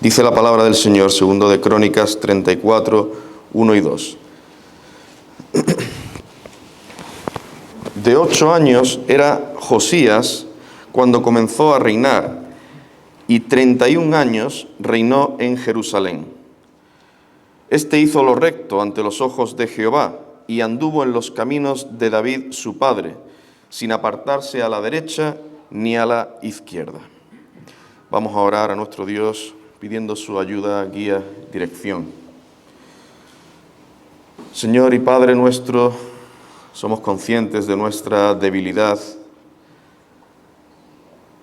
Dice la palabra del Señor, segundo de Crónicas 34, 1 y 2. De 8 años era Josías cuando comenzó a reinar, y 31 años reinó en Jerusalén. Este hizo lo recto ante los ojos de Jehová, y anduvo en los caminos de David su padre, sin apartarse a la derecha ni a la izquierda. Vamos a orar a nuestro Dios pidiendo su ayuda, guía, dirección. Señor y Padre nuestro, somos conscientes de nuestra debilidad.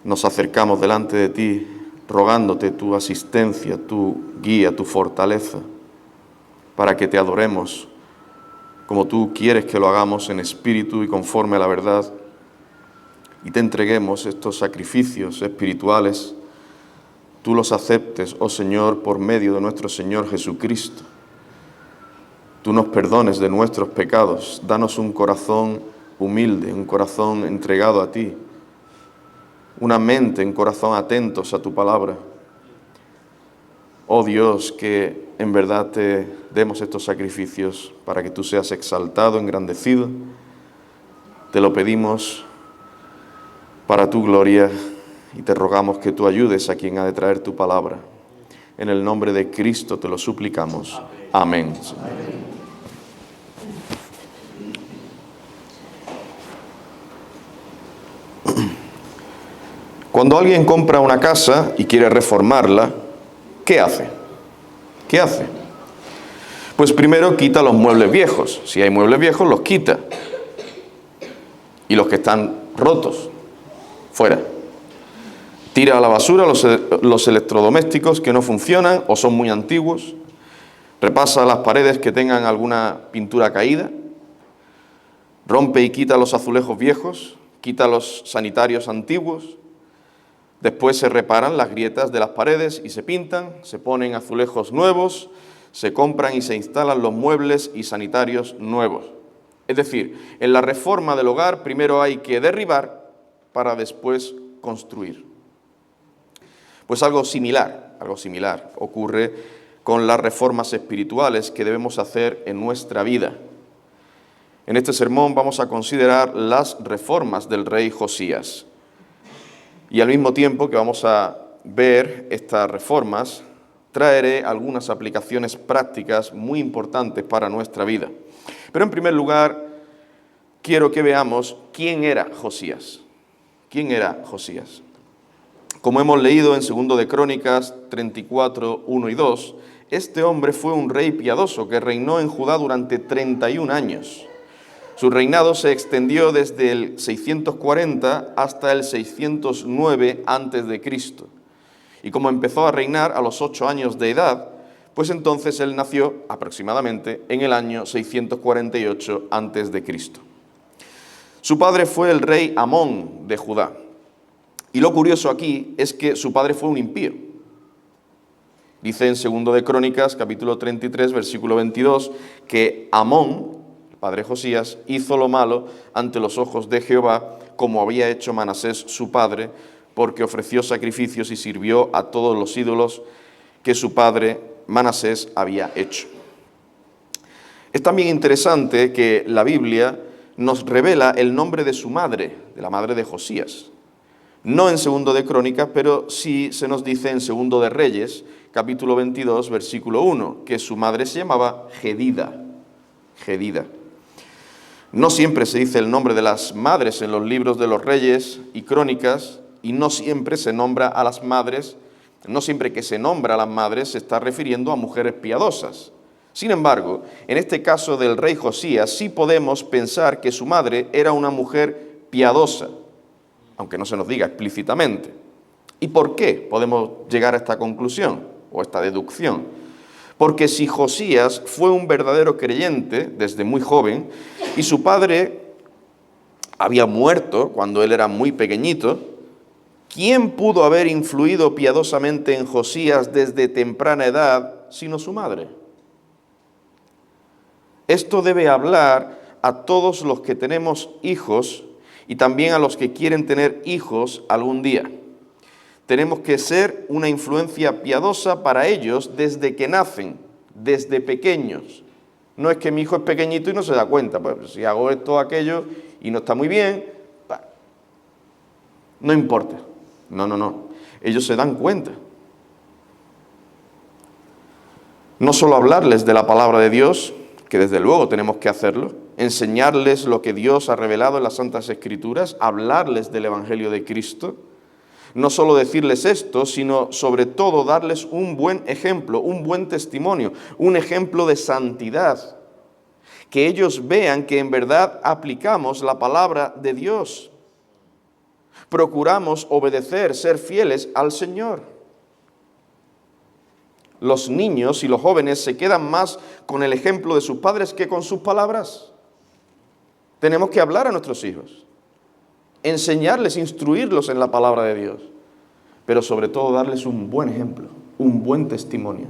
Nos acercamos delante de ti, rogándote tu asistencia, tu guía, tu fortaleza, para que te adoremos como tú quieres que lo hagamos en espíritu y conforme a la verdad, y te entreguemos estos sacrificios espirituales. Tú los aceptes, oh Señor, por medio de nuestro Señor Jesucristo. Tú nos perdones de nuestros pecados. Danos un corazón humilde, un corazón entregado a ti, una mente, un corazón atentos a tu palabra. Oh Dios, que en verdad te demos estos sacrificios para que tú seas exaltado, engrandecido. Te lo pedimos para tu gloria y te rogamos que tú ayudes a quien ha de traer tu palabra. En el nombre de Cristo te lo suplicamos. Amén. Cuando alguien compra una casa y quiere reformarla, ¿qué hace? ¿Qué hace? Pues primero quita los muebles viejos. Si hay muebles viejos, los quita. Y los que están rotos, fuera. Tira a la basura los electrodomésticos que no funcionan o son muy antiguos. Repasa las paredes que tengan alguna pintura caída. Rompe y quita los azulejos viejos. Quita los sanitarios antiguos. Después se reparan las grietas de las paredes y se pintan, se ponen azulejos nuevos, se compran y se instalan los muebles y sanitarios nuevos. Es decir, en la reforma del hogar primero hay que derribar para después construir. Pues algo similar ocurre con las reformas espirituales que debemos hacer en nuestra vida. En este sermón vamos a considerar las reformas del rey Josías. Y al mismo tiempo que vamos a ver estas reformas, traeré algunas aplicaciones prácticas muy importantes para nuestra vida. Pero en primer lugar, quiero que veamos quién era Josías. ¿Quién era Josías? Como hemos leído en 2 de Crónicas 34, 1 y 2, este hombre fue un rey piadoso que reinó en Judá durante 31 años. Su reinado se extendió desde el 640 hasta el 609 a.C. Y como empezó a reinar a los 8 años de edad, pues entonces él nació aproximadamente en el año 648 a.C. Su padre fue el rey Amón de Judá. Y lo curioso aquí es que su padre fue un impío. Dice en 2 de Crónicas, capítulo 33, versículo 22, que Amón, el padre Josías, hizo lo malo ante los ojos de Jehová, como había hecho Manasés su padre, porque ofreció sacrificios y sirvió a todos los ídolos que su padre Manasés había hecho. Es también interesante que la Biblia nos revela el nombre de su madre, de la madre de Josías. No en 2 de Crónicas, pero sí se nos dice en 2 de Reyes, capítulo 22, versículo 1, que su madre se llamaba Gedida. Gedida. No siempre se dice el nombre de las madres en los libros de los Reyes y Crónicas, y no siempre se nombra a las madres, no siempre que se nombra a las madres se está refiriendo a mujeres piadosas. Sin embargo, en este caso del rey Josías, sí podemos pensar que su madre era una mujer piadosa, aunque no se nos diga explícitamente. ¿Y por qué podemos llegar a esta conclusión o esta deducción? Porque si Josías fue un verdadero creyente desde muy joven y su padre había muerto cuando él era muy pequeñito, ¿quién pudo haber influido piadosamente en Josías desde temprana edad sino su madre? Esto debe hablar a todos los que tenemos hijos y también a los que quieren tener hijos algún día. Tenemos que ser una influencia piadosa para ellos desde que nacen, desde pequeños. No es que mi hijo es pequeñito y no se da cuenta. Pues si hago esto o aquello y no está muy bien, no importa. No. Ellos se dan cuenta. No solo hablarles de la palabra de Dios, que desde luego tenemos que hacerlo, enseñarles lo que Dios ha revelado en las Santas Escrituras, hablarles del Evangelio de Cristo. No solo decirles esto, sino sobre todo darles un buen ejemplo, un buen testimonio, un ejemplo de santidad. Que ellos vean que en verdad aplicamos la palabra de Dios. Procuramos obedecer, ser fieles al Señor. Los niños y los jóvenes se quedan más con el ejemplo de sus padres que con sus palabras. Tenemos que hablar a nuestros hijos, enseñarles, instruirlos en la palabra de Dios, pero sobre todo darles un buen ejemplo, un buen testimonio.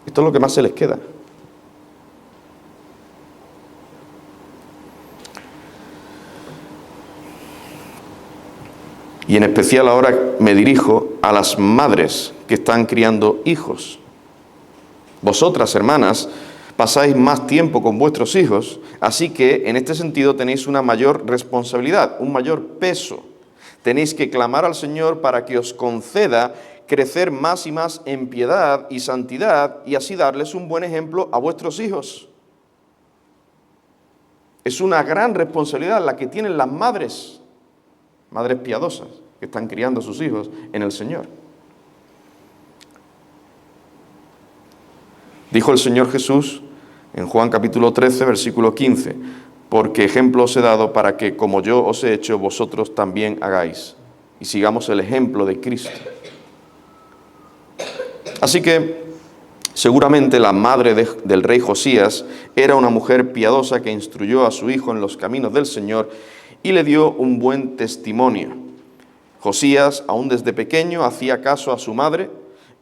Esto es lo que más se les queda. Y en especial ahora me dirijo a las madres que están criando hijos. Vosotras, hermanas, pasáis más tiempo con vuestros hijos, así que en este sentido tenéis una mayor responsabilidad, un mayor peso. Tenéis que clamar al Señor para que os conceda crecer más y más en piedad y santidad y así darles un buen ejemplo a vuestros hijos. Es una gran responsabilidad la que tienen las madres piadosas que están criando a sus hijos en el Señor. Dijo el Señor Jesús en Juan capítulo 13, versículo 15, porque ejemplo os he dado para que, como yo os he hecho, vosotros también hagáis. Y sigamos el ejemplo de Cristo. Así que, seguramente la madre del rey Josías era una mujer piadosa que instruyó a su hijo en los caminos del Señor y le dio un buen testimonio. Josías, aún desde pequeño, hacía caso a su madre,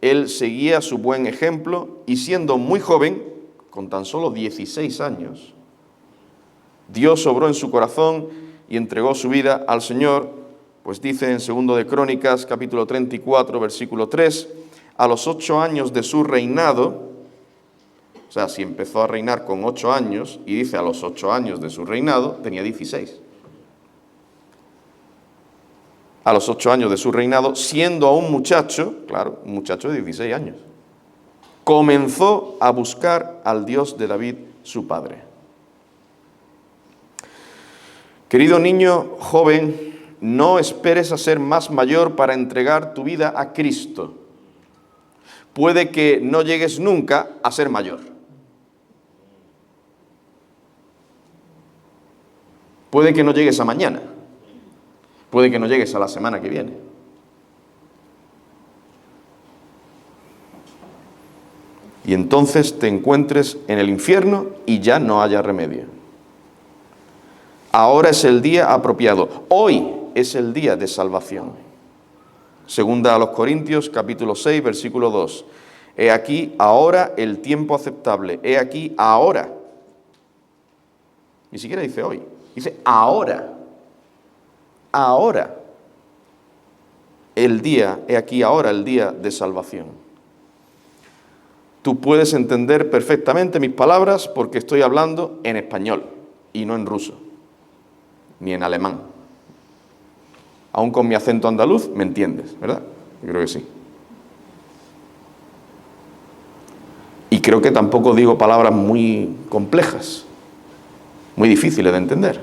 él seguía su buen ejemplo y siendo muy joven, con tan solo 16 años, Dios obró en su corazón y entregó su vida al Señor, pues dice en 2 de Crónicas, capítulo 34, versículo 3, a los 8 años de su reinado, o sea, si empezó a reinar con 8 años, y dice a los 8 años de su reinado, tenía 16. A los 8 años de su reinado, siendo aún muchacho, claro, un muchacho de 16 años, comenzó a buscar al Dios de David, su padre. Querido niño, joven, no esperes a ser más mayor para entregar tu vida a Cristo. Puede que no llegues nunca a ser mayor. Puede que no llegues a mañana. Puede que no llegues a la semana que viene. Y entonces te encuentres en el infierno y ya no haya remedio. Ahora es el día apropiado. Hoy es el día de salvación. Segunda a los Corintios, capítulo 6, versículo 2. He aquí ahora el tiempo aceptable. He aquí ahora. Ni siquiera dice hoy. Dice ahora. Ahora. El día, he aquí ahora el día de salvación. Tú puedes entender perfectamente mis palabras porque estoy hablando en español y no en ruso, ni en alemán. Aún con mi acento andaluz, me entiendes, ¿verdad? Yo creo que sí. Y creo que tampoco digo palabras muy complejas, muy difíciles de entender.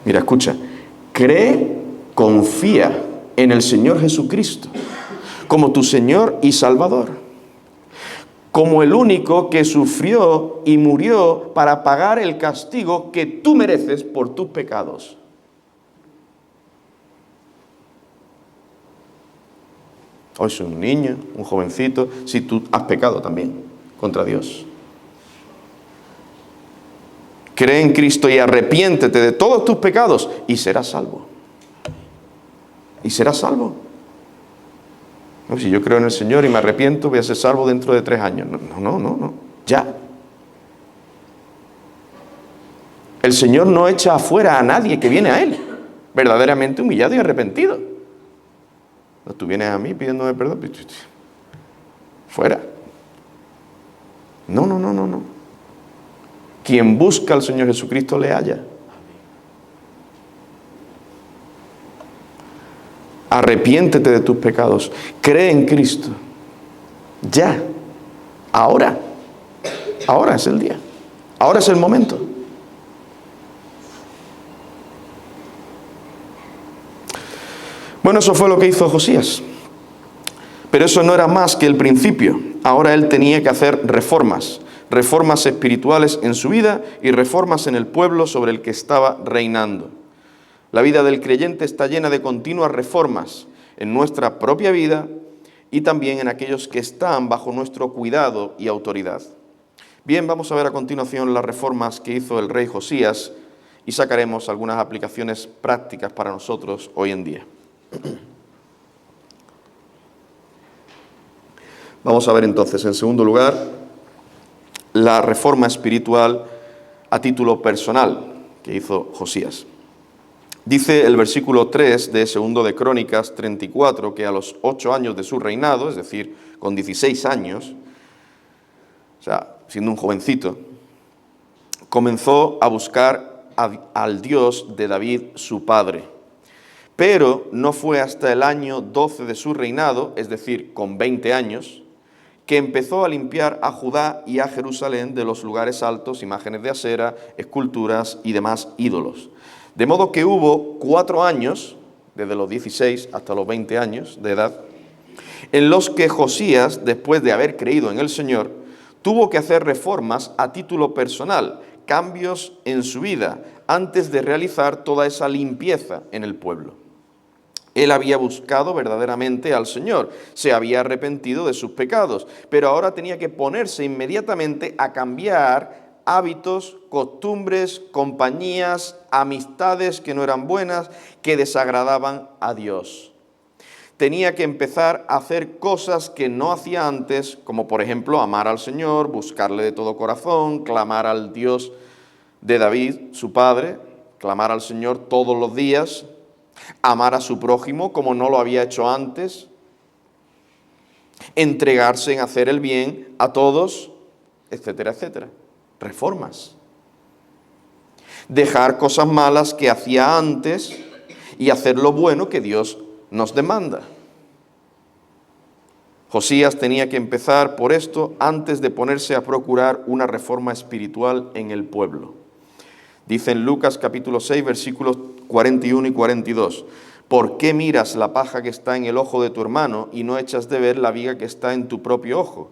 Mira, escucha. Cree, confía en el Señor Jesucristo como tu Señor y Salvador, como el único que sufrió y murió para pagar el castigo que tú mereces por tus pecados. Hoy soy un niño, un jovencito, si tú has pecado también contra Dios. Cree en Cristo y arrepiéntete de todos tus pecados y serás salvo. Y serás salvo. No, si yo creo en el Señor y me arrepiento, voy a ser salvo dentro de 3 años. No. Ya. El Señor no echa afuera a nadie que viene a Él. verdaderamente humillado y arrepentido. No, tú vienes a mí pidiéndome perdón, fuera. No. Quien busca al Señor Jesucristo le halla. Arrepiéntete de tus pecados. Cree en Cristo. Ya. Ahora. Ahora es el día. Ahora es el momento. Bueno, eso fue lo que hizo Josías. Pero eso no era más que el principio. Ahora él tenía que hacer reformas. Reformas espirituales en su vida y reformas en el pueblo sobre el que estaba reinando. La vida del creyente está llena de continuas reformas en nuestra propia vida y también en aquellos que están bajo nuestro cuidado y autoridad. Bien, vamos a ver a continuación las reformas que hizo el rey Josías y sacaremos algunas aplicaciones prácticas para nosotros hoy en día. Vamos a ver entonces, en segundo lugar, la reforma espiritual a título personal que hizo Josías. Dice el versículo 3 de 2 de Crónicas 34 que a los 8 años de su reinado, es decir, con 16 años, o sea, siendo un jovencito, comenzó a buscar al Dios de David, su padre. Pero no fue hasta el año 12 de su reinado, es decir, con 20 años, que empezó a limpiar a Judá y a Jerusalén de los lugares altos, imágenes de acera, esculturas y demás ídolos. De modo que hubo 4 años, desde los 16 hasta los 20 años de edad, en los que Josías, después de haber creído en el Señor, tuvo que hacer reformas a título personal, cambios en su vida, antes de realizar toda esa limpieza en el pueblo. Él había buscado verdaderamente al Señor, se había arrepentido de sus pecados, pero ahora tenía que ponerse inmediatamente a cambiar hábitos, costumbres, compañías, amistades que no eran buenas, que desagradaban a Dios. Tenía que empezar a hacer cosas que no hacía antes, como por ejemplo amar al Señor, buscarle de todo corazón, clamar al Dios de David, su padre, clamar al Señor todos los días, amar a su prójimo como no lo había hecho antes, entregarse en hacer el bien a todos, etcétera, etcétera. Reformas. Dejar cosas malas que hacía antes y hacer lo bueno que Dios nos demanda. Josías tenía que empezar por esto antes de ponerse a procurar una reforma espiritual en el pueblo. Dice en Lucas capítulo 6, versículos 41 y 42, ¿por qué miras la paja que está en el ojo de tu hermano y no echas de ver la viga que está en tu propio ojo?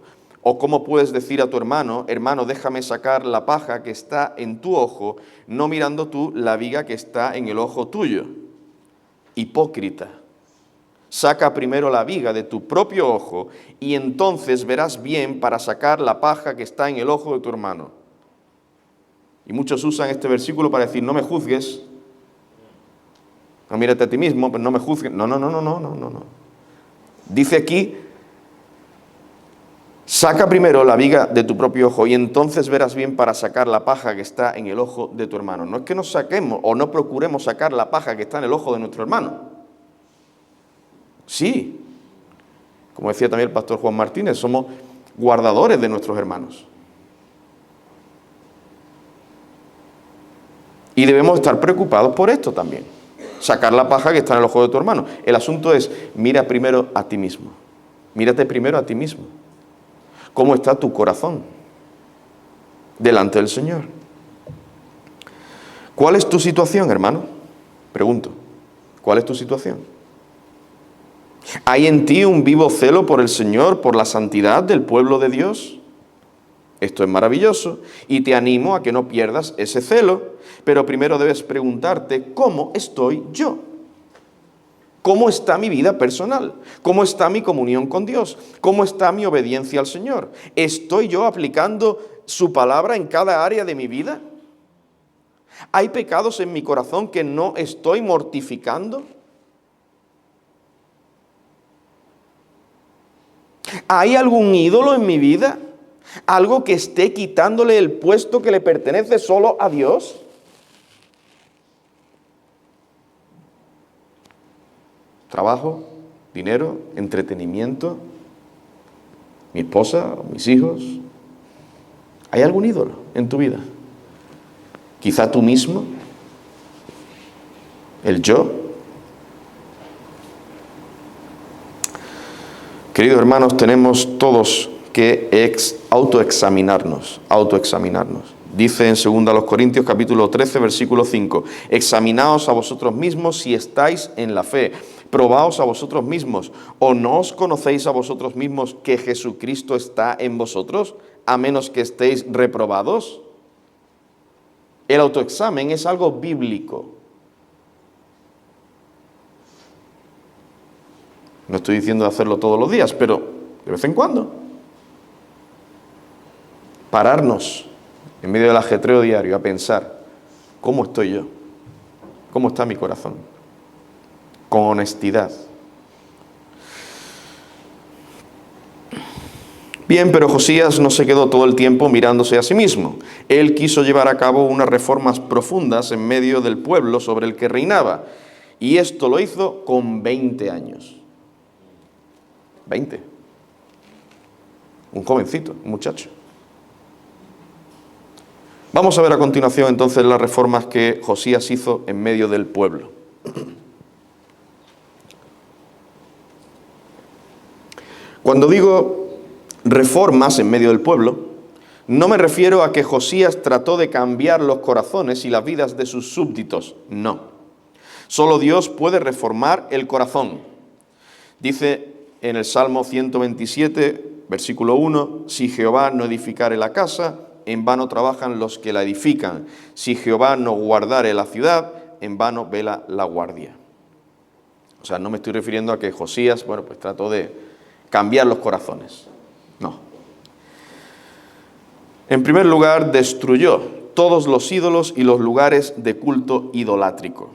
¿O cómo puedes decir a tu hermano, hermano, déjame sacar la paja que está en tu ojo, no mirando tú la viga que está en el ojo tuyo? Hipócrita, saca primero la viga de tu propio ojo y entonces verás bien para sacar la paja que está en el ojo de tu hermano. Y muchos usan este versículo para decir, no me juzgues, no mírate a ti mismo, pero no me juzgues. No. Dice aquí, saca primero la viga de tu propio ojo y entonces verás bien para sacar la paja que está en el ojo de tu hermano. No es que nos saquemos o no procuremos sacar la paja que está en el ojo de nuestro hermano. Sí, como decía también el pastor Juan Martínez, somos guardadores de nuestros hermanos. Y debemos estar preocupados por esto también. Sacar la paja que está en el ojo de tu hermano. El asunto es, mira primero a ti mismo. Mírate primero a ti mismo. ¿Cómo está tu corazón delante del Señor? ¿Cuál es tu situación, hermano? Pregunto, ¿cuál es tu situación? ¿Hay en ti un vivo celo por el Señor, por la santidad del pueblo de Dios? Esto es maravilloso y te animo a que no pierdas ese celo, pero primero debes preguntarte, ¿cómo estoy yo? ¿Cómo está mi vida personal? ¿Cómo está mi comunión con Dios? ¿Cómo está mi obediencia al Señor? ¿Estoy yo aplicando su palabra en cada área de mi vida? ¿Hay pecados en mi corazón que no estoy mortificando? ¿Hay algún ídolo en mi vida? ¿Algo que esté quitándole el puesto que le pertenece solo a Dios? trabajo, dinero, entretenimiento, mi esposa, mis hijos. ¿Hay algún ídolo en tu vida? Quizá tú mismo, el yo. Queridos hermanos, tenemos todos que autoexaminarnos. Dice en 2 Corintios capítulo 13, versículo 5, examinaos a vosotros mismos si estáis en la fe, probaos a vosotros mismos, ¿o no os conocéis a vosotros mismos que Jesucristo está en vosotros, a menos que estéis reprobados? El autoexamen es algo bíblico. No estoy diciendo de hacerlo todos los días, pero de vez en cuando. Pararnos en medio del ajetreo diario a pensar, ¿cómo estoy yo? ¿Cómo está mi corazón? Con honestidad. Bien, pero Josías no se quedó todo el tiempo mirándose a sí mismo. Él quiso llevar a cabo unas reformas profundas en medio del pueblo sobre el que reinaba. Y esto lo hizo con 20 años. 20. Un jovencito, un muchacho. Vamos a ver a continuación entonces las reformas que Josías hizo en medio del pueblo. Cuando digo reformas en medio del pueblo, no me refiero a que Josías trató de cambiar los corazones y las vidas de sus súbditos, no. Solo Dios puede reformar el corazón. Dice en el Salmo 127, versículo 1, si Jehová no edificare la casa, en vano trabajan los que la edifican. Si Jehová no guardare la ciudad, en vano vela la guardia. O sea, no me estoy refiriendo a que Josías, pues trató de cambiar los corazones. No. En primer lugar, destruyó todos los ídolos y los lugares de culto idolátrico.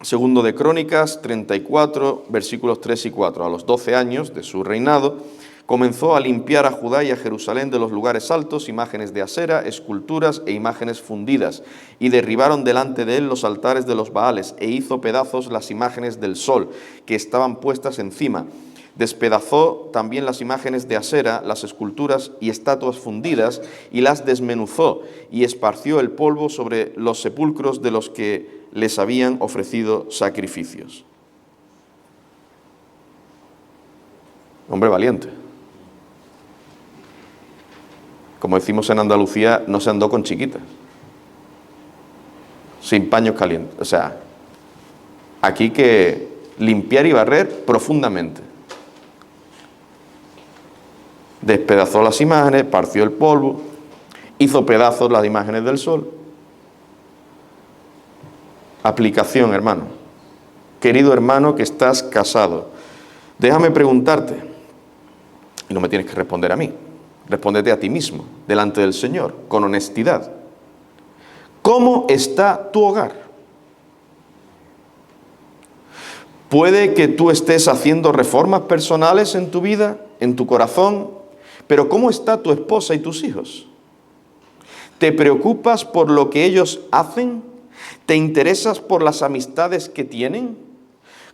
Segundo de Crónicas 34, versículos 3 y 4. A los 12 años de su reinado, comenzó a limpiar a Judá y a Jerusalén de los lugares altos, imágenes de acera, esculturas e imágenes fundidas, y derribaron delante de él los altares de los Baales, e hizo pedazos las imágenes del sol, que estaban puestas encima. Despedazó también las imágenes de acera, las esculturas y estatuas fundidas, y las desmenuzó, y esparció el polvo sobre los sepulcros de los que les habían ofrecido sacrificios. Hombre valiente. Como decimos en Andalucía, no se andó con chiquitas, sin paños calientes. O sea, aquí que limpiar y barrer profundamente. Despedazó las imágenes, partió el polvo, hizo pedazos las imágenes del sol. Aplicación, hermano. Querido hermano que estás casado, déjame preguntarte, y no me tienes que responder a mí, respóndete a ti mismo, delante del Señor, con honestidad. ¿Cómo está tu hogar? Puede que tú estés haciendo reformas personales en tu vida, en tu corazón, pero ¿cómo está tu esposa y tus hijos? ¿Te preocupas por lo que ellos hacen? ¿Te interesas por las amistades que tienen?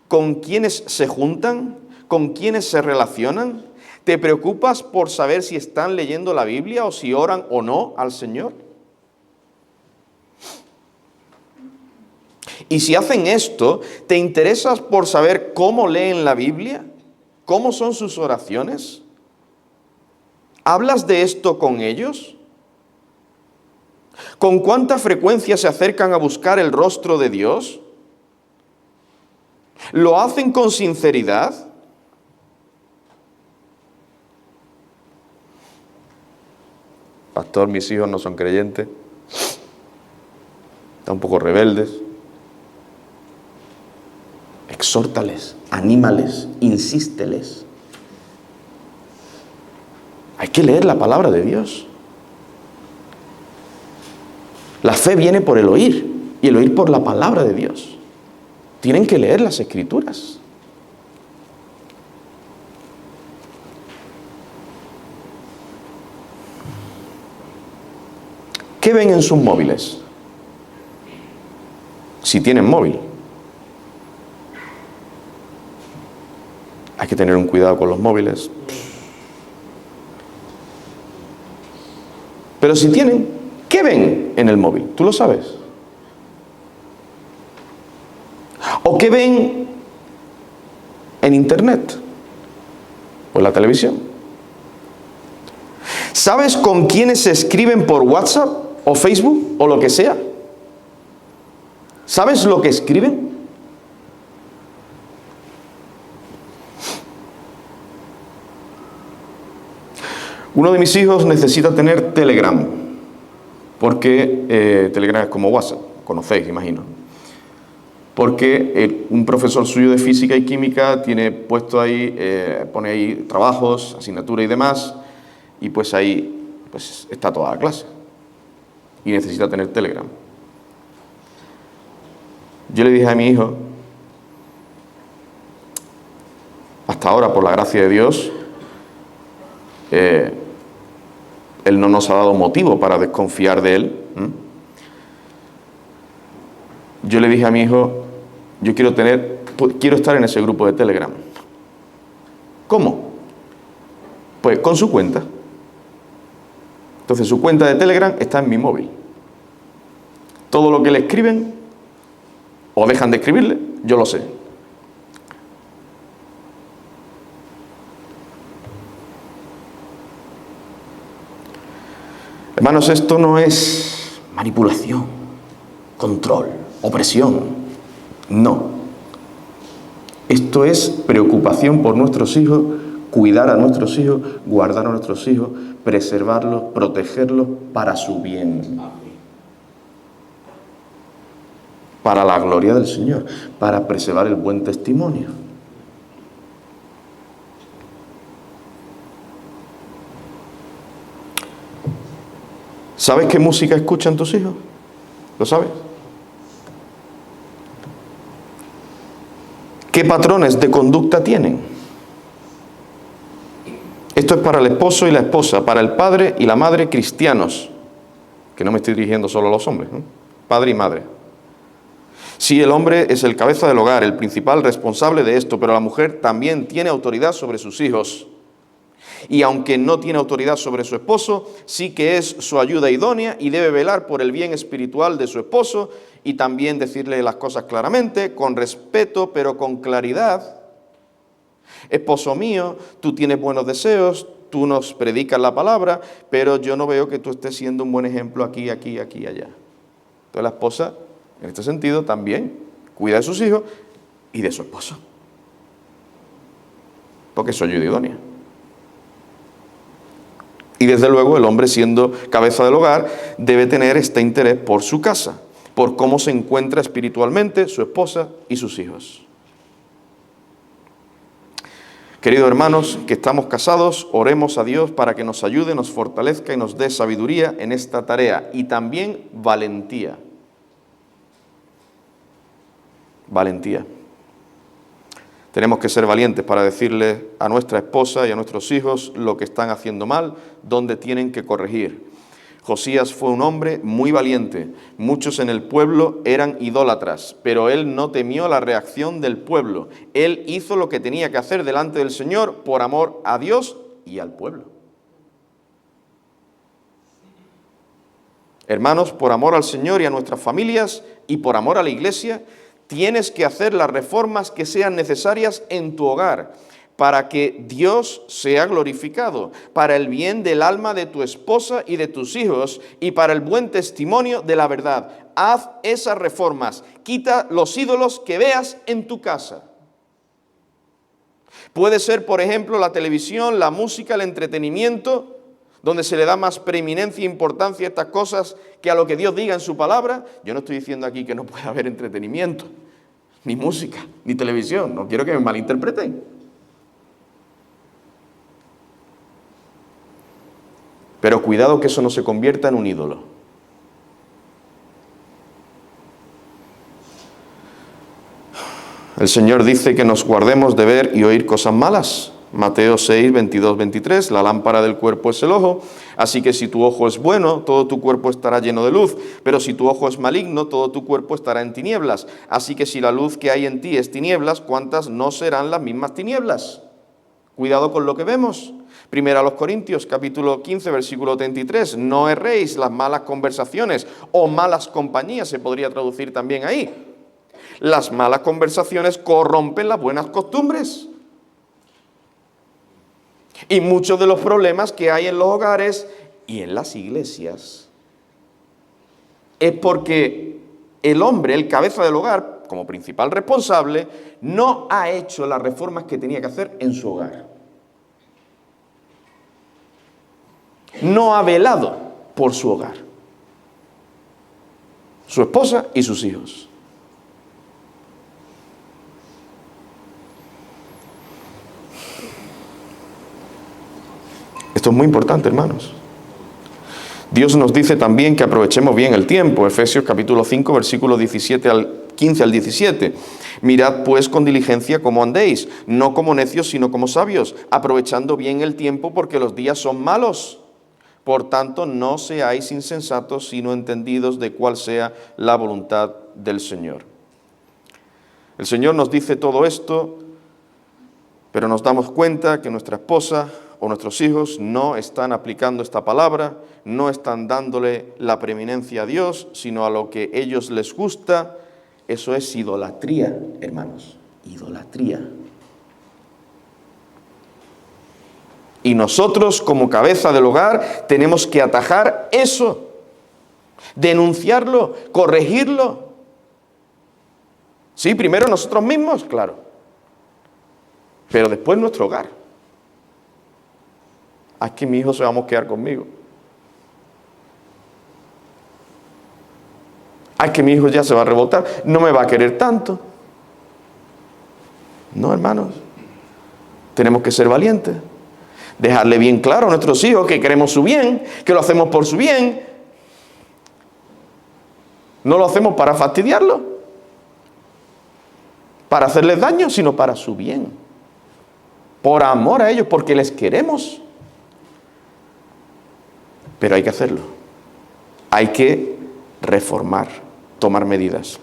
¿Con quiénes se juntan? ¿Con quiénes se relacionan? ¿Te preocupas por saber si están leyendo la Biblia o si oran o no al Señor? Y si hacen esto, ¿te interesas por saber cómo leen la Biblia? ¿Cómo son sus oraciones? ¿Hablas de esto con ellos? ¿Con cuánta frecuencia se acercan a buscar el rostro de Dios? ¿Lo hacen con sinceridad? Pastor, mis hijos no son creyentes, están un poco rebeldes. Exhórtales, anímales, insísteles. Hay que leer la palabra de Dios. La fe viene por el oír, y el oír por la palabra de Dios. Tienen que leer las Escrituras. ¿Qué ven en sus móviles? Si tienen móvil. Hay que tener un cuidado con los móviles. Pero si tienen, ¿qué ven en el móvil? ¿Tú lo sabes? ¿O qué ven en internet? ¿O en la televisión? ¿Sabes con quiénes se escriben por WhatsApp o Facebook o lo que sea? ¿Sabes lo que escriben? Uno de mis hijos necesita tener Telegram, porque Telegram es como WhatsApp, conocéis, imagino. Porque un profesor suyo de física y química tiene puesto ahí, pone ahí trabajos, asignatura y demás, y pues ahí pues está toda la clase. Y necesita tener Telegram. Yo le dije a mi hijo, hasta ahora, por la gracia de Dios, Él no nos ha dado motivo para desconfiar de Él. Yo le dije a mi hijo, yo quiero estar en ese grupo de Telegram. ¿Cómo? Pues con su cuenta. Entonces su cuenta de Telegram está en mi móvil. Todo lo que le escriben, o dejan de escribirle, yo lo sé. Hermanos, esto no es manipulación, control, opresión. No. Esto es preocupación por nuestros hijos, cuidar a nuestros hijos, guardar a nuestros hijos, preservarlos, protegerlos para su bien. Para la gloria del Señor, para preservar el buen testimonio. ¿Sabes qué música escuchan tus hijos? ¿Lo sabes? ¿Qué patrones de conducta tienen? Esto es para el esposo y la esposa, para el padre y la madre cristianos, que no me estoy dirigiendo solo a los hombres, ¿no? Padre y madre. Sí, el hombre es el cabeza del hogar, el principal responsable de esto, pero la mujer también tiene autoridad sobre sus hijos. Y aunque no tiene autoridad sobre su esposo, sí que es su ayuda idónea y debe velar por el bien espiritual de su esposo y también decirle las cosas claramente, con respeto, pero con claridad. Esposo mío, tú tienes buenos deseos, tú nos predicas la palabra, pero yo no veo que tú estés siendo un buen ejemplo aquí, aquí, aquí y allá. Entonces la esposa, en este sentido, también cuida de sus hijos y de su esposo. Porque es su ayuda idónea. Y desde luego el hombre, siendo cabeza del hogar, debe tener este interés por su casa, por cómo se encuentra espiritualmente su esposa y sus hijos. Queridos hermanos, que estamos casados, oremos a Dios para que nos ayude, nos fortalezca y nos dé sabiduría en esta tarea y también valentía. Valentía. Tenemos que ser valientes para decirle a nuestra esposa y a nuestros hijos lo que están haciendo mal, dónde tienen que corregir. Josías fue un hombre muy valiente. Muchos en el pueblo eran idólatras, pero él no temió la reacción del pueblo. Él hizo lo que tenía que hacer delante del Señor por amor a Dios y al pueblo. Hermanos, por amor al Señor y a nuestras familias y por amor a la Iglesia, tienes que hacer las reformas que sean necesarias en tu hogar para que Dios sea glorificado, para el bien del alma de tu esposa y de tus hijos y para el buen testimonio de la verdad. Haz esas reformas, quita los ídolos que veas en tu casa. Puede ser, por ejemplo, la televisión, la música, el entretenimiento, donde se le da más preeminencia e importancia a estas cosas que a lo que Dios diga en su palabra. Yo no estoy diciendo aquí que no pueda haber entretenimiento, ni música, ni televisión. No quiero que me malinterpreten. Pero cuidado que eso no se convierta en un ídolo. El Señor dice que nos guardemos de ver y oír cosas malas. Mateo 6, 22, 23, la lámpara del cuerpo es el ojo, así que si tu ojo es bueno, todo tu cuerpo estará lleno de luz, pero si tu ojo es maligno, todo tu cuerpo estará en tinieblas. Así que si la luz que hay en ti es tinieblas, ¿cuántas no serán las mismas tinieblas? Cuidado con lo que vemos. Primera a los Corintios, capítulo 15, versículo 33. No erréis, las malas conversaciones o malas compañías, se podría traducir también ahí. Las malas conversaciones corrompen las buenas costumbres. Y muchos de los problemas que hay en los hogares y en las iglesias es porque el hombre, el cabeza del hogar, como principal responsable, no ha hecho las reformas que tenía que hacer en su hogar. No ha velado por su hogar, su esposa y sus hijos. Esto es muy importante, hermanos. Dios nos dice también que aprovechemos bien el tiempo. Efesios capítulo 5, versículos 15 al 17. Mirad pues con diligencia cómo andéis, no como necios, sino como sabios, aprovechando bien el tiempo porque los días son malos. Por tanto, no seáis insensatos, sino entendidos de cuál sea la voluntad del Señor. El Señor nos dice todo esto, pero nos damos cuenta que nuestra esposa o nuestros hijos no están aplicando esta palabra, no están dándole la preeminencia a Dios, sino a lo que a ellos les gusta. Eso es idolatría, hermanos, idolatría. Y nosotros, como cabeza del hogar, tenemos que atajar eso, denunciarlo, corregirlo. Sí, primero nosotros mismos, claro, pero después nuestro hogar. Haz que mi hijo se va a mosquear conmigo. Haz que mi hijo ya se va a revoltar, no me va a querer tanto. No, hermanos, tenemos que ser valientes. Dejarle bien claro a nuestros hijos que queremos su bien, que lo hacemos por su bien. No lo hacemos para fastidiarlo, para hacerles daño, sino para su bien. Por amor a ellos, porque les queremos. Pero hay que hacerlo. Hay que reformar, tomar medidas.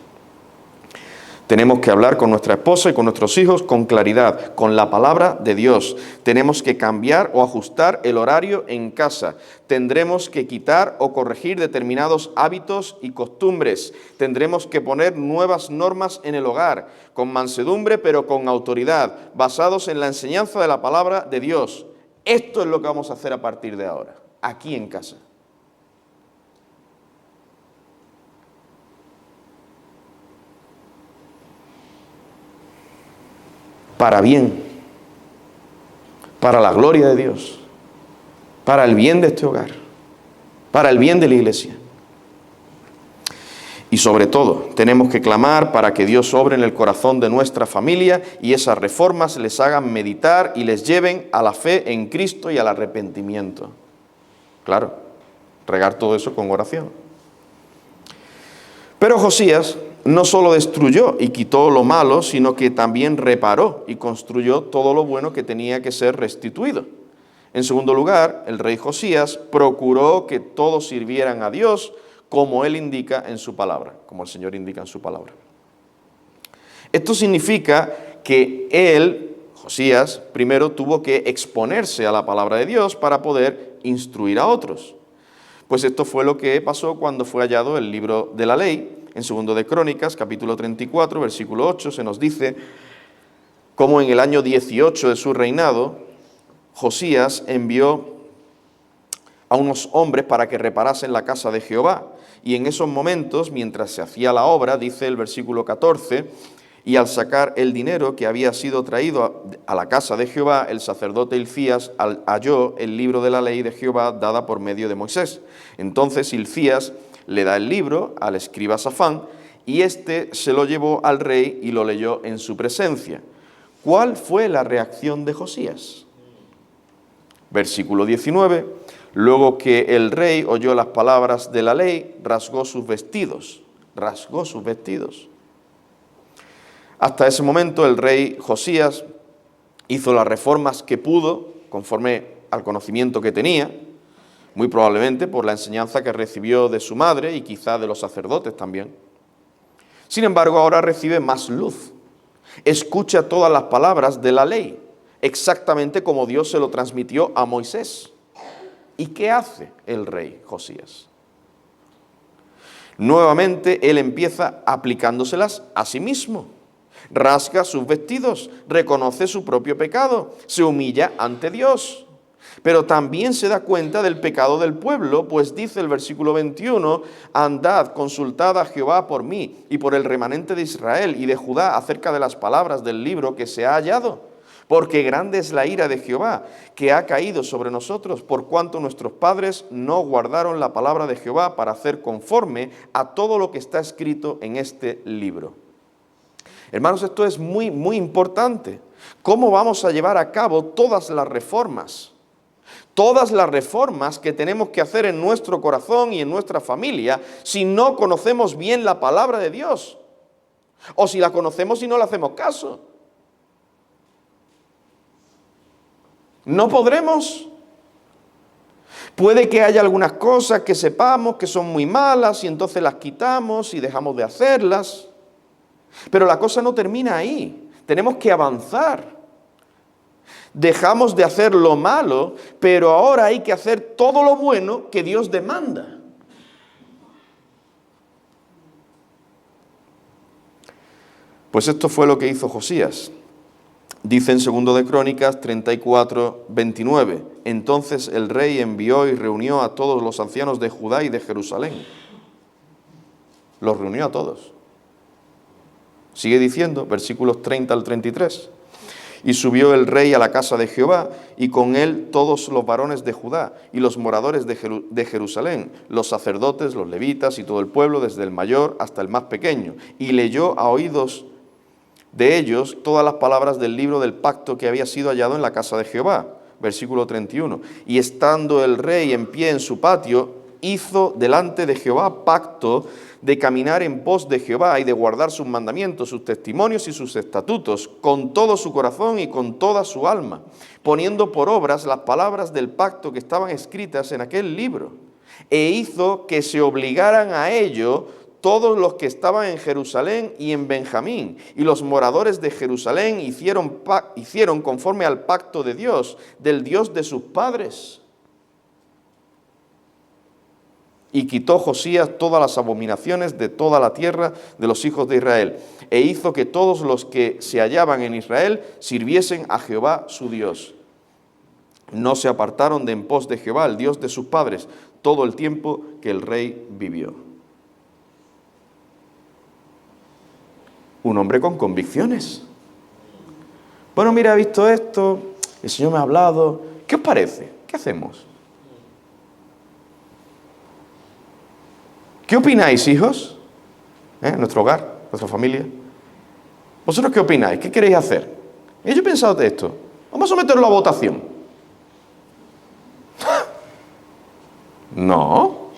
Tenemos que hablar con nuestra esposa y con nuestros hijos con claridad, con la palabra de Dios. Tenemos que cambiar o ajustar el horario en casa. Tendremos que quitar o corregir determinados hábitos y costumbres. Tendremos que poner nuevas normas en el hogar, con mansedumbre pero con autoridad, basados en la enseñanza de la palabra de Dios. Esto es lo que vamos a hacer a partir de ahora, aquí en casa. Para bien, para la gloria de Dios, para el bien de este hogar, para el bien de la iglesia. Y sobre todo, tenemos que clamar para que Dios obre en el corazón de nuestra familia y esas reformas les hagan meditar y les lleven a la fe en Cristo y al arrepentimiento. Claro, regar todo eso con oración. Pero Josías no solo destruyó y quitó lo malo, sino que también reparó y construyó todo lo bueno que tenía que ser restituido. En segundo lugar, el rey Josías procuró que todos sirvieran a Dios como Él indica en su palabra, como el Señor indica en su palabra. Esto significa que él, Josías, primero tuvo que exponerse a la palabra de Dios para poder instruir a otros. Pues esto fue lo que pasó cuando fue hallado el libro de la ley. En segundo de Crónicas, capítulo 34, versículo 8, se nos dice cómo en el año 18 de su reinado, Josías envió a unos hombres para que reparasen la casa de Jehová. Y en esos momentos, mientras se hacía la obra, dice el versículo 14, y al sacar el dinero que había sido traído a la casa de Jehová, el sacerdote Hilcías halló el libro de la ley de Jehová dada por medio de Moisés. Entonces Hilcías le da el libro al escriba Safán, y éste se lo llevó al rey y lo leyó en su presencia. ¿Cuál fue la reacción de Josías? Versículo 19. Luego que el rey oyó las palabras de la ley, rasgó sus vestidos. Rasgó sus vestidos. Hasta ese momento el rey Josías hizo las reformas que pudo, conforme al conocimiento que tenía, muy probablemente por la enseñanza que recibió de su madre y quizá de los sacerdotes también. Sin embargo, ahora recibe más luz. Escucha todas las palabras de la ley. exactamente como Dios se lo transmitió a Moisés. ¿Y qué hace el rey Josías? Nuevamente él empieza aplicándoselas a sí mismo. Rasga sus vestidos, reconoce su propio pecado, se humilla ante Dios. Pero también se da cuenta del pecado del pueblo, pues dice el versículo 21, andad, consultad a Jehová por mí y por el remanente de Israel y de Judá acerca de las palabras del libro que se ha hallado. Porque grande es la ira de Jehová que ha caído sobre nosotros, por cuanto nuestros padres no guardaron la palabra de Jehová para hacer conforme a todo lo que está escrito en este libro. Hermanos, esto es muy, muy importante. ¿Cómo vamos a llevar a cabo todas las reformas? Todas las reformas que tenemos que hacer en nuestro corazón y en nuestra familia si no conocemos bien la palabra de Dios. O si la conocemos y no le hacemos caso. No podremos. Puede que haya algunas cosas que sepamos que son muy malas y entonces las quitamos y dejamos de hacerlas. Pero la cosa no termina ahí. Tenemos que avanzar. Dejamos de hacer lo malo, pero ahora hay que hacer todo lo bueno que Dios demanda. Pues esto fue lo que hizo Josías. Dice en 2 de Crónicas 34, 29, entonces el rey envió y reunió a todos los ancianos de Judá y de Jerusalén. Los reunió a todos. Sigue diciendo, versículos 30 al 33. Y subió el rey a la casa de Jehová, y con él todos los varones de Judá, y los moradores de Jerusalén, los sacerdotes, los levitas, y todo el pueblo, desde el mayor hasta el más pequeño. Y leyó a oídos de ellos todas las palabras del libro del pacto que había sido hallado en la casa de Jehová. Versículo 31. Y estando el rey en pie en su patio, hizo delante de Jehová pacto de caminar en pos de Jehová y de guardar sus mandamientos, sus testimonios y sus estatutos, con todo su corazón y con toda su alma, poniendo por obras las palabras del pacto que estaban escritas en aquel libro. E hizo que se obligaran a ello todos los que estaban en Jerusalén y en Benjamín, y los moradores de Jerusalén hicieron conforme al pacto de Dios, del Dios de sus padres. Y quitó Josías todas las abominaciones de toda la tierra de los hijos de Israel, e hizo que todos los que se hallaban en Israel sirviesen a Jehová su Dios. No se apartaron de en pos de Jehová, el Dios de sus padres, todo el tiempo que el rey vivió. Un hombre con convicciones. Bueno, mira, he visto esto, el Señor me ha hablado. ¿Qué os parece? ¿Qué hacemos? ¿Qué opináis, hijos? Nuestro hogar, nuestra familia. ¿Vosotros qué opináis? ¿Qué queréis hacer? Yo he pensado de esto. Vamos a someterlo a votación. No.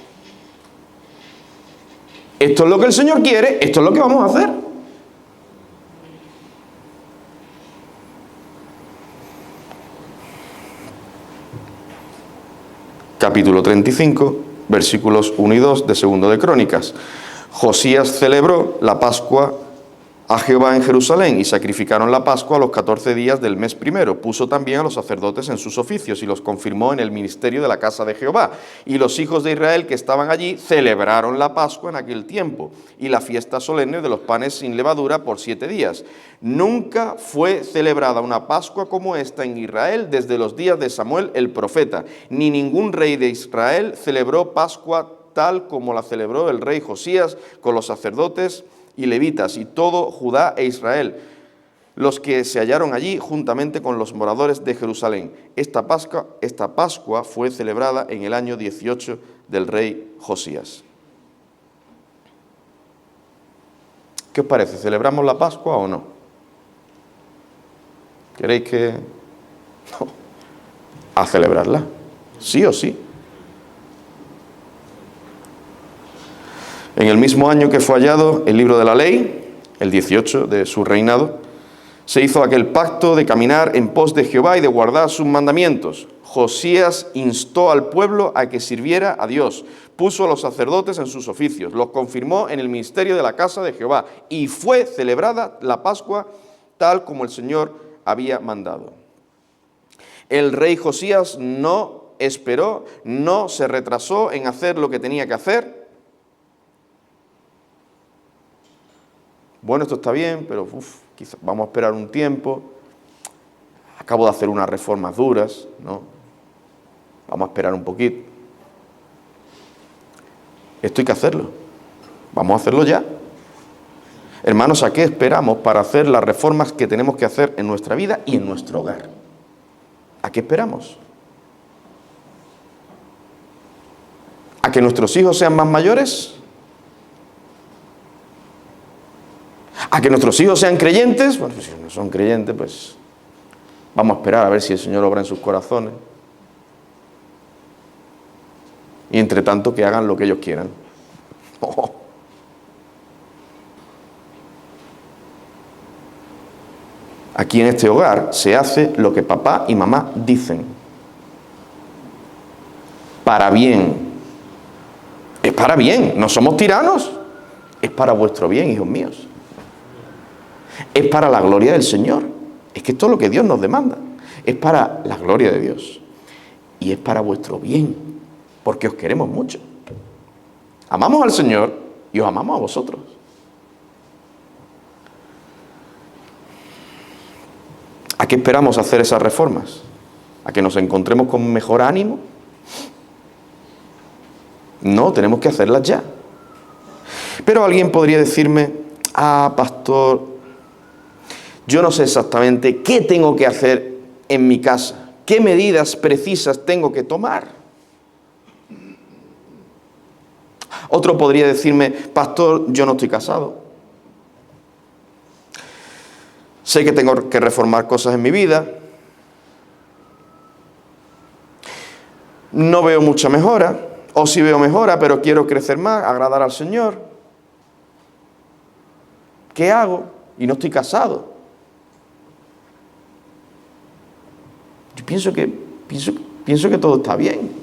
Esto es lo que el Señor quiere, esto es lo que vamos a hacer. Capítulo 35, versículos 1 y 2 de 2 de Crónicas. Josías celebró la Pascua a Jehová en Jerusalén y sacrificaron la Pascua a los 14 días del mes primero. Puso también a los sacerdotes en sus oficios y los confirmó en el ministerio de la casa de Jehová. Y los hijos de Israel que estaban allí celebraron la Pascua en aquel tiempo y la fiesta solemne de los panes sin levadura por 7 días. Nunca fue celebrada una Pascua como esta en Israel desde los días de Samuel el profeta, ni ningún rey de Israel celebró Pascua tal como la celebró el rey Josías con los sacerdotes y levitas y todo Judá e Israel, los que se hallaron allí juntamente con los moradores de Jerusalén. Esta Pascua fue celebrada en el año 18 del rey Josías. ¿Qué os parece? ¿Celebramos la Pascua o no? ¿Queréis que...? No. A celebrarla, sí o sí. En el mismo año que fue hallado el libro de la ley, el 18 de su reinado, se hizo aquel pacto de caminar en pos de Jehová y de guardar sus mandamientos. Josías instó al pueblo a que sirviera a Dios, puso a los sacerdotes en sus oficios, los confirmó en el ministerio de la casa de Jehová y fue celebrada la Pascua tal como el Señor había mandado. El rey Josías no esperó, no se retrasó en hacer lo que tenía que hacer. Bueno, esto está bien, pero quizás vamos a esperar un tiempo. Acabo de hacer unas reformas duras, ¿no? Vamos a esperar un poquito. Esto hay que hacerlo. Vamos a hacerlo ya. Hermanos, ¿a qué esperamos para hacer las reformas que tenemos que hacer en nuestra vida y en nuestro hogar? ¿A qué esperamos? ¿A que nuestros hijos sean más mayores? ¿A que nuestros hijos sean creyentes? Bueno, si no son creyentes, pues vamos a esperar a ver si el Señor obra en sus corazones. Y entre tanto que hagan lo que ellos quieran. Oh. Aquí en este hogar se hace lo que papá y mamá dicen. Para bien. Es para bien, no somos tiranos. Es para vuestro bien, hijos míos. Es para la gloria del Señor. Es que esto es lo que Dios nos demanda. Es para la gloria de Dios. Y es para vuestro bien. Porque os queremos mucho. Amamos al Señor y os amamos a vosotros. ¿A qué esperamos hacer esas reformas? ¿A que nos encontremos con mejor ánimo? No, tenemos que hacerlas ya. Pero alguien podría decirme, pastor, yo no sé exactamente qué tengo que hacer en mi casa, qué medidas precisas tengo que tomar. Otro podría decirme, pastor, yo no estoy casado. Sé que tengo que reformar cosas en mi vida. No veo mucha mejora, o sí veo mejora, pero quiero crecer más, agradar al Señor. ¿Qué hago? Y no estoy casado. Yo pienso que todo está bien.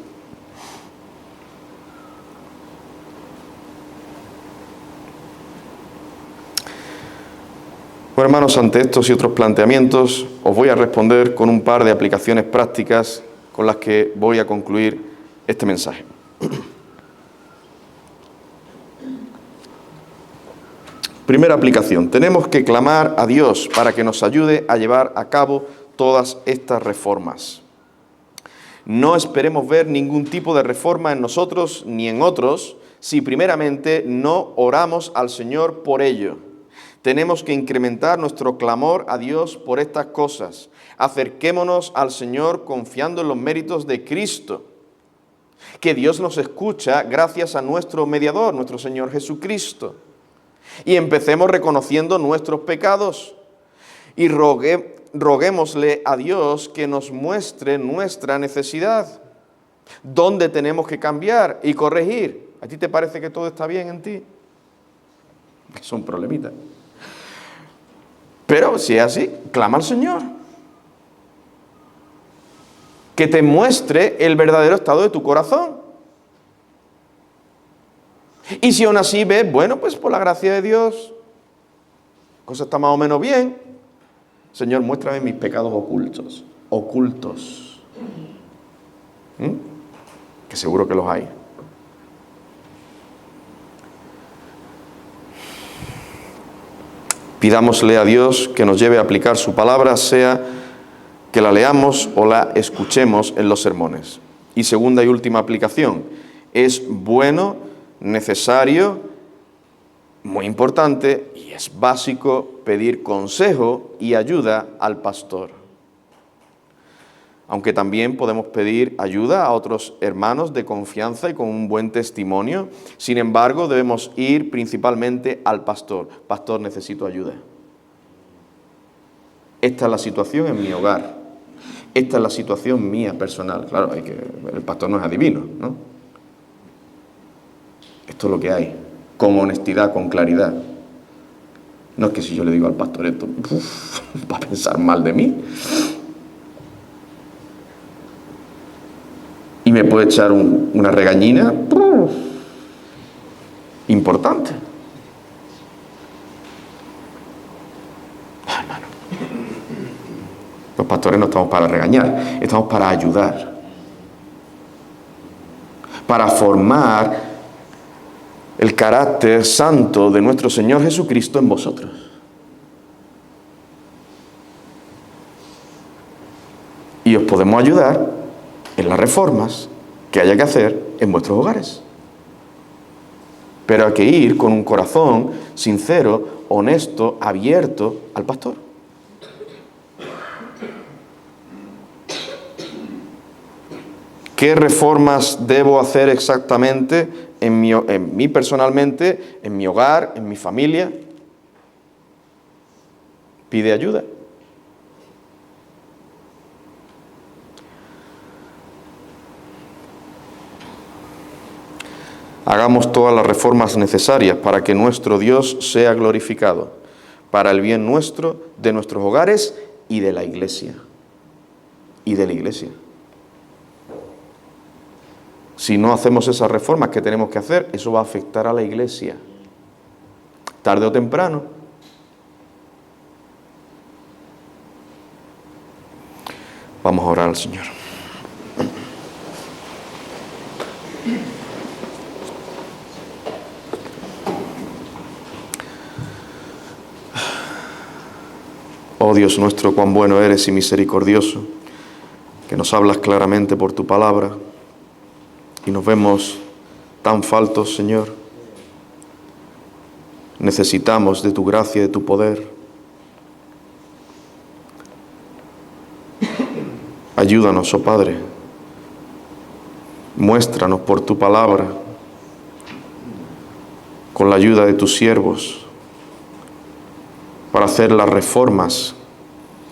Bueno, hermanos, ante estos y otros planteamientos, os voy a responder con un par de aplicaciones prácticas con las que voy a concluir este mensaje. Primera aplicación, tenemos que clamar a Dios para que nos ayude a llevar a cabo todas estas reformas. No esperemos ver ningún tipo de reforma en nosotros ni en otros si primeramente no oramos al Señor por ello. Tenemos que incrementar nuestro clamor a Dios por estas cosas. Acerquémonos al Señor confiando en los méritos de Cristo. Que Dios nos escucha gracias a nuestro mediador, nuestro Señor Jesucristo. Y empecemos reconociendo nuestros pecados. Y roguémosle a Dios que nos muestre nuestra necesidad. ¿Dónde tenemos que cambiar y corregir? ¿A ti te parece que todo está bien en ti? Es un problemita. Pero si es así, clama al Señor. Que te muestre el verdadero estado de tu corazón. Y si aún así ves, bueno, pues por la gracia de Dios, la cosa está más o menos bien. Señor, muéstrame mis pecados ocultos. Ocultos. Que seguro que los hay. Pidámosle a Dios que nos lleve a aplicar su palabra, sea que la leamos o la escuchemos en los sermones. Y segunda y última aplicación, es bueno, necesario, muy importante y es básico pedir consejo y ayuda al pastor. Aunque también podemos pedir ayuda a otros hermanos de confianza y con un buen testimonio. Sin embargo, debemos ir principalmente al pastor. Pastor, necesito ayuda. Esta es la situación en mi hogar. Esta es la situación mía personal. Claro, el pastor no es adivino, ¿no? Esto es lo que hay. Con honestidad, con claridad. No es que si yo le digo al pastor esto, va a pensar mal de mí. Y me puede echar una regañina importante. Hermano. Los pastores no estamos para regañar, estamos para ayudar, para formar el carácter santo de nuestro Señor Jesucristo en vosotros. Y os podemos ayudar en las reformas que haya que hacer en vuestros hogares. Pero hay que ir con un corazón sincero, honesto, abierto al pastor. ¿Qué reformas debo hacer exactamente en mí personalmente, en mi hogar, en mi familia? Pide ayuda. Hagamos todas las reformas necesarias para que nuestro Dios sea glorificado, para el bien nuestro, de nuestros hogares y de la Iglesia. Y de la Iglesia. Si no hacemos esas reformas que tenemos que hacer, eso va a afectar a la Iglesia. Tarde o temprano. Vamos a orar al Señor. Oh Dios nuestro, cuán bueno eres y misericordioso, que nos hablas claramente por tu palabra y nos vemos tan faltos, Señor. Necesitamos de tu gracia y de tu poder. Ayúdanos, oh Padre. Muéstranos por tu palabra, con la ayuda de tus siervos, para hacer las reformas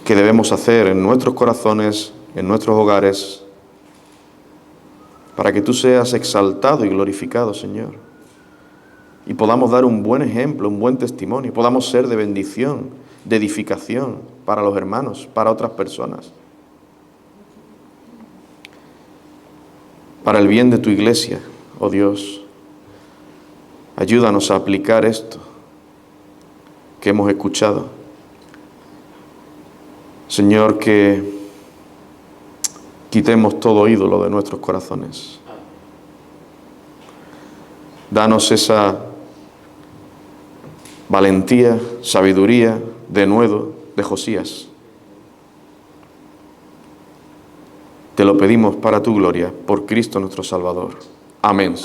que debemos hacer en nuestros corazones, en nuestros hogares, para que tú seas exaltado y glorificado, Señor, y podamos dar un buen ejemplo, un buen testimonio, podamos ser de bendición, de edificación para los hermanos, para otras personas, para el bien de tu iglesia, oh Dios. Ayúdanos a aplicar esto que hemos escuchado. Señor, que quitemos todo ídolo de nuestros corazones. Danos esa valentía, sabiduría, denuedo de Josías. Te lo pedimos para tu gloria, por Cristo nuestro Salvador. Amén.